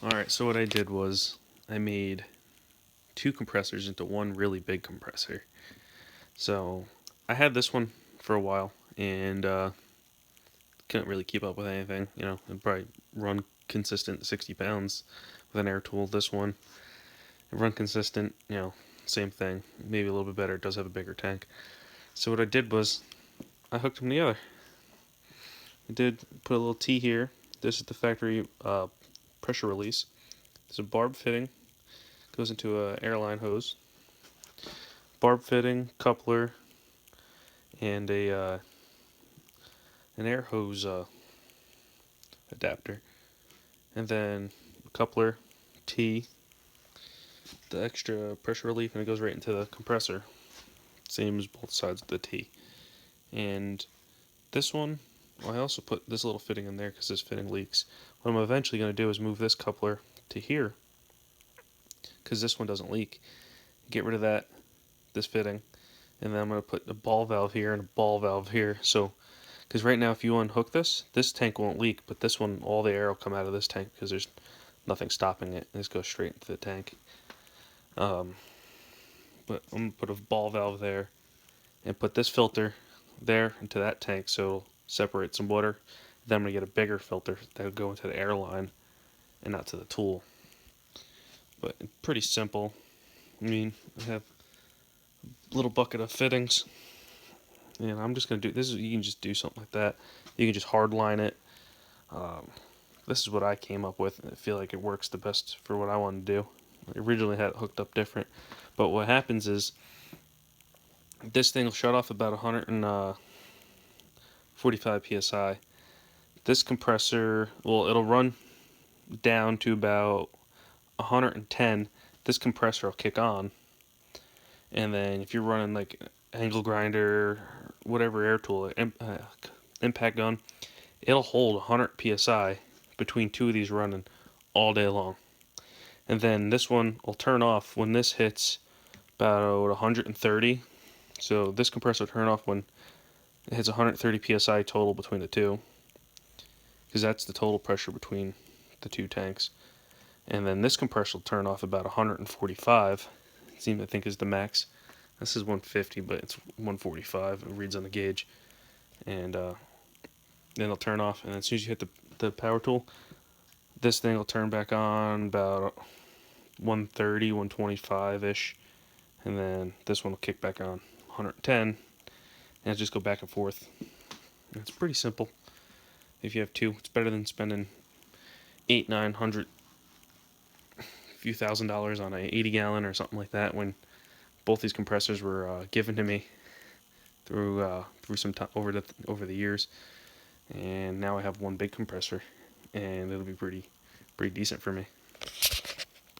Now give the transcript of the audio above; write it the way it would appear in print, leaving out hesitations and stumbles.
Alright, so what I did was I made two compressors into one really big compressor. So I had this one for a while and couldn't really keep up with anything. It'd probably run consistent 60 pounds with an air tool. This one, it run consistent, same thing. Maybe a little bit better. It does have a bigger tank. So what I did was I hooked them together. I did put a little T here. This is the factory pressure release. There's a barb fitting. Goes into a airline hose. Barb fitting, coupler, and a an air hose adapter, and then a coupler, T, the extra pressure relief, and it goes right into the compressor. Same as both sides of the T. And this one, well, I also put this little fitting in there because this fitting leaks. What I'm eventually going to do is move this coupler to here because this one doesn't leak. Get rid of this fitting, and then I'm going to put a ball valve here and a ball valve here. So, because right now if you unhook this tank won't leak, but this one, all the air will come out of this tank because there's nothing stopping it. It just goes straight into the tank. But I'm going to put a ball valve there and put this filter there into that tank so it'll separate some water. Then I'm going to get a bigger filter that'll go into the airline and not to the tool. But pretty simple. I mean, I have a little bucket of fittings, and I'm just going to do this. You can just do something like that. You can just hard line it. This is what I came up with, and I feel like it works the best for what I want to do. I originally had it hooked up different, but what happens is this thing will shut off about 145 psi. This compressor, well, it'll run down to about 110. This compressor will kick on, and then if you're running like angle grinder, whatever air tool, impact gun, it'll hold 100 psi between two of these running all day long. And then this one will turn off when this hits about 130. So this compressor will turn off when it hits 130 psi total between the two, because that's the total pressure between the two tanks. And then this compressor will turn off about 145. I think is the max. This is 150, but it's 145. It reads on the gauge. And then it'll turn off. And as soon as you hit the power tool, this thing will turn back on about 130, 125-ish. And then this one will kick back on 110. And it'll just go back and forth. And it's pretty simple. If you have two, it's better than spending $800, $900, few $1,000s on a 80-gallon or something like that, when both these compressors were given to me through some time over the years, and now I have one big compressor, and it'll be pretty decent for me.